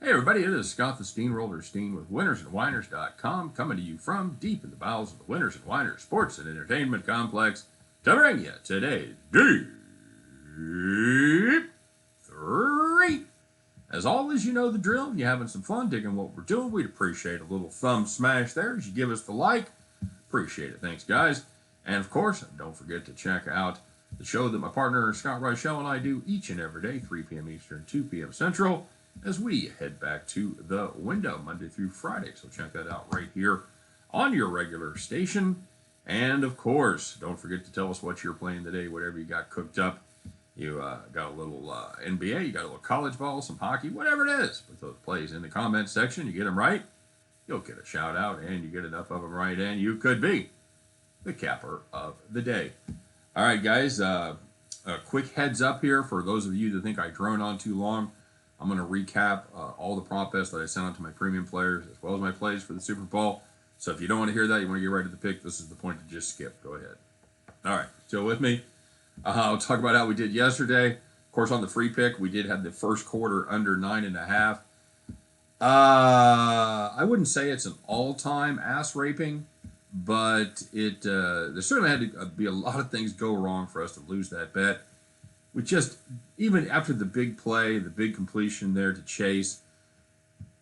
Hey everybody, it is Scott the Steehnroller Steen with winnersandwhiners.com, coming to you from deep in the bowels of the Winners and Whiners Sports and Entertainment Complex to bring you today's Deep 3. As always, you know the drill. If you're having some fun digging what we're doing, we'd appreciate a little thumb smash there as you give us the like. Appreciate it. Thanks, guys. And of course, don't forget to check out the show that my partner Scott Reichel and I do each and every day, 3 p.m. Eastern, 2 p.m. Central, as we head back to the window Monday through Friday. So check that out right here on your regular station. And of course, don't forget to tell us what you're playing today, whatever you got cooked up. You got a little NBA, you got a little college ball, some hockey, whatever it is. Put those plays in the comment section. You get them right, you'll get a shout out, and you get enough of them right, and you could be the capper of the day. All right, guys, a quick heads up here for those of you that think I drone on too long. I'm going to recap all the prop bets that I sent out to my premium players, as well as my plays for the Super Bowl. So if you don't want to hear that, you want to get right to the pick, this is the point to just skip. Go ahead. All right, still with me? I'll talk about how we did yesterday. Of course, on the free pick, we did have the first quarter under 9.5. I wouldn't say it's an all-time ass-raping, but it there certainly had to be a lot of things go wrong for us to lose that bet. We just, even after the big play, the big completion there to Chase,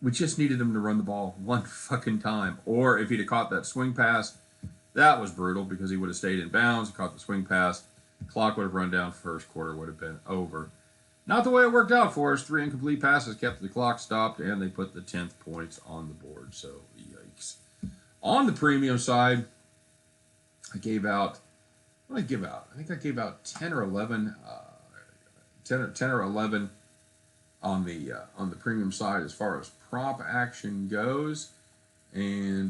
we just needed him to run the ball one fucking time. Or if he'd have caught that swing pass, that was brutal because he would have stayed in bounds, caught the swing pass, clock would have run down, first quarter would have been over. Not the way it worked out for us. 3 incomplete passes kept the clock stopped, and they put the 10th points on the board. So, yikes. On the premium side, I gave out, what did I give out? I think I gave out 10 or 11 on the premium side as far as prop action goes, and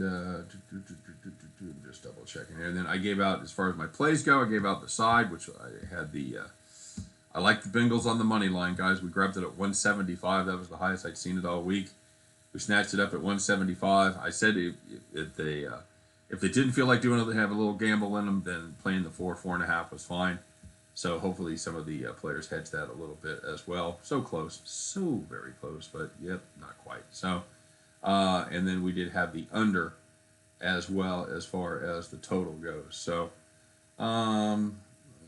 just double checking here. And then I gave out, as far as my plays go, I gave out the side, which I had I like the Bengals on the money line, guys. We grabbed it at 175. That was the highest I'd seen it all week. We snatched it up at 175. I said if they didn't feel like doing it, they have a little gamble in them, then playing the 4.5 was fine. So hopefully some of the players hedged that a little bit as well. So close, so very close, but yep, not quite. So, and then we did have the under as well as far as the total goes. So,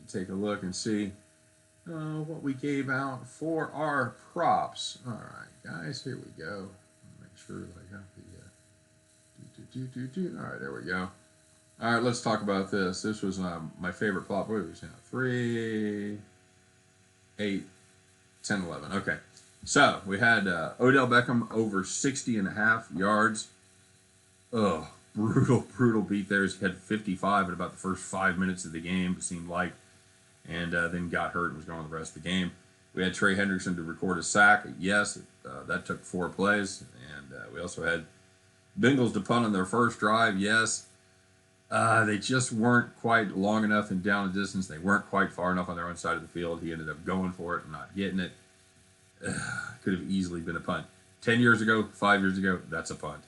take a look and see what we gave out for our props. All right, guys, here we go. Make sure I got the All right, there we go. All right, let's talk about this. This was my favorite prop. What was it? 3, 8, 10, 11. Okay. So we had Odell Beckham over 60.5 yards. Oh, brutal beat there. He had 55 in about the first 5 minutes of the game, it seemed like, and then got hurt and was gone the rest of the game. We had Trey Hendrickson to record a sack. Yes, that took 4 plays. And we also had Bengals to punt on their first drive. Yes. They just weren't quite long enough and down the distance. They weren't quite far enough on their own side of the field. He ended up going for it and not getting it. Could have easily been a punt. 10 years ago, 5 years ago, that's a punt.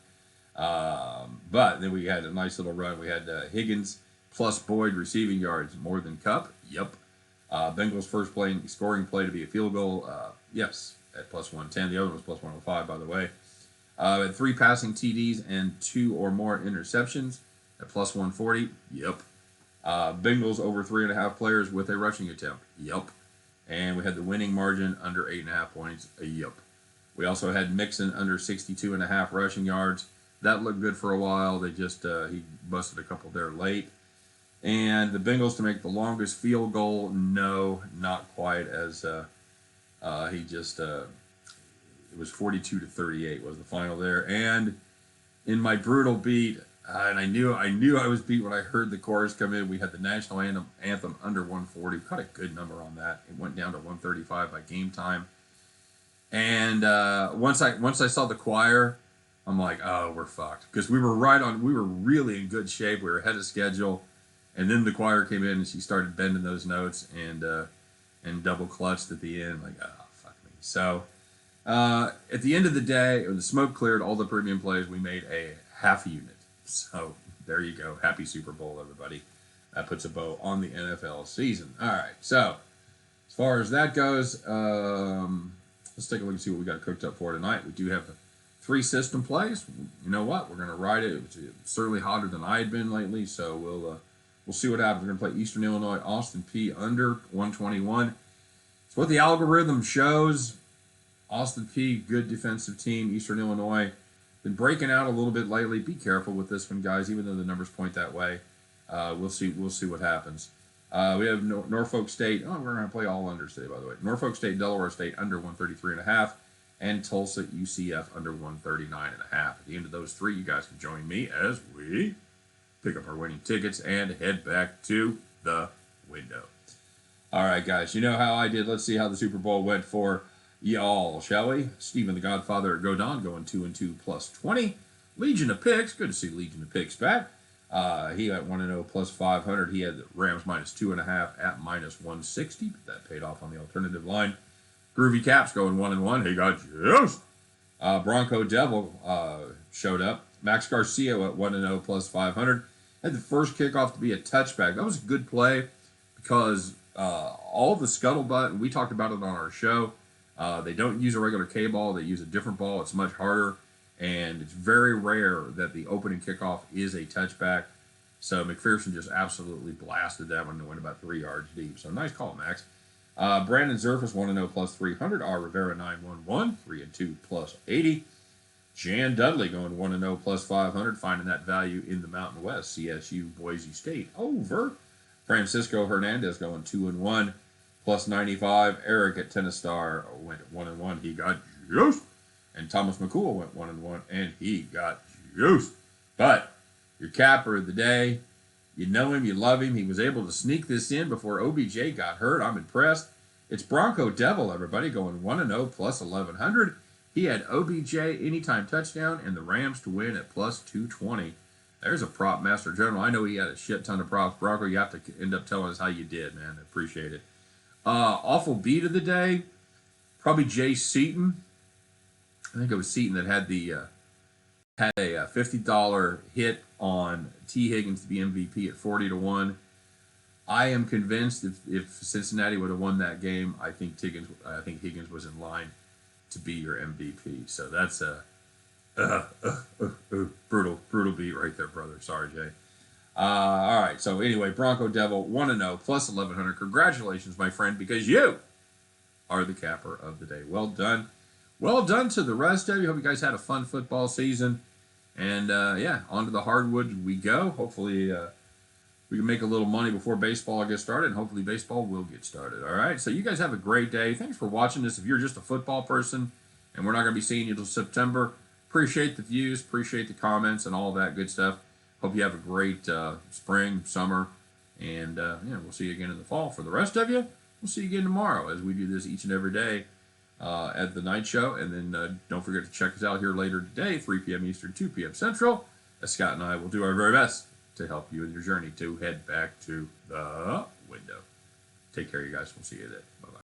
But then we had a nice little run. We had Higgins plus Boyd receiving yards more than Kupp. Yep. Bengals first scoring play to be a field goal. Yes, at plus 110. The other one was plus 105, by the way. Had 3 passing TDs and 2 or more interceptions. At plus 140, yep. Bengals over 3.5 players with a rushing attempt, yep. And we had the winning margin under 8.5 points, yep. We also had Mixon under 62.5 rushing yards. That looked good for a while. They just he busted a couple there late. And the Bengals to make the longest field goal, no, not quite, as he just it was 42-38 was the final there. And in my brutal beat. And I knew I was beat when I heard the chorus come in. We had the national anthem under 140. We caught a good number on that. It went down to 135 by game time. And once I saw the choir, I'm like, oh, we're fucked, because we were really in good shape. We were ahead of schedule, and then the choir came in and she started bending those notes and double clutched at the end. Like, oh, fuck me. So at the end of the day, when the smoke cleared, all the premium plays, we made a half unit. So there you go. Happy Super Bowl, everybody. That puts a bow on the NFL season. All right. So as far as that goes, let's take a look and see what we got cooked up for tonight. We do have 3 system plays. You know what? We're going to ride it. It's certainly hotter than I had been lately, so we'll see what happens. We're going to play Eastern Illinois, Austin P under 121. It's what the algorithm shows. Austin P, good defensive team. Eastern Illinois been breaking out a little bit lately. Be careful with this one, guys. Even though the numbers point that way, we'll see what happens. We have Norfolk State. Oh, we're going to play all unders today, by the way. Norfolk State, Delaware State under 133.5, and Tulsa, UCF under 139.5. At the end of those 3, you guys can join me as we pick up our winning tickets and head back to the window. All right, guys. You know how I did. Let's see how the Super Bowl went for y'all, shall we? Stephen the Godfather at Godon going 2-2 plus 20. Legion of Picks. Good to see Legion of Picks back. He got 1-0 plus 500. He had the Rams minus 2.5 at minus 160. But that paid off on the alternative line. Groovy Caps going 1-1. He got juiced. Bronco Devil showed up. Max Garcia at 1-0 plus 500. Had the first kickoff to be a touchback. That was a good play because all the scuttlebutt, and we talked about it on our show, they don't use a regular K ball. They use a different ball. It's much harder, and it's very rare that the opening kickoff is a touchback. So McPherson just absolutely blasted that one and went about 3 yards deep. So nice call, Max. Brandon Zerfus 1-0 plus 300. R. Rivera 9-1-1, 3-2 plus 80. Jan Dudley going 1-0 plus 500, finding that value in the Mountain West. CSU Boise State over. Francisco Hernandez going 2-1 plus 95. Eric at Tennis Star went 1-1. He got juiced. And Thomas McCool went 1-1, and he got juiced. But your capper of the day, you know him, you love him. He was able to sneak this in before OBJ got hurt. I'm impressed. It's Bronco Devil, everybody, going 1-0 plus 1,100. He had OBJ anytime touchdown and the Rams to win at plus 220. There's a prop master general. I know he had a shit ton of props. Bronco, you have to end up telling us how you did, man. I appreciate it. Awful beat of the day, probably Jay Seaton. I think it was Seaton that had a $50 hit on T. Higgins to be MVP at 40-1. I am convinced if Cincinnati would have won that game, I think Higgins was in line to be your MVP. So that's a brutal beat right there, brother. Sorry, Jay. All right. So anyway, Bronco Devil 1-0 plus 1,100. Congratulations, my friend, because you are the capper of the day. Well done. Well done to the rest of you. Hope you guys had a fun football season. And yeah, on to the hardwood we go. Hopefully we can make a little money before baseball gets started, and hopefully baseball will get started. All right. So you guys have a great day. Thanks for watching this. If you're just a football person and we're not going to be seeing you until September, appreciate the views, appreciate the comments, and all that good stuff. Hope you have a great spring, summer, and yeah, we'll see you again in the fall. For the rest of you, we'll see you again tomorrow as we do this each and every day at the night show. And then don't forget to check us out here later today, 3 p.m. Eastern, 2 p.m. Central, as Scott and I will do our very best to help you in your journey to head back to the window. Take care, you guys. We'll see you then. Bye-bye.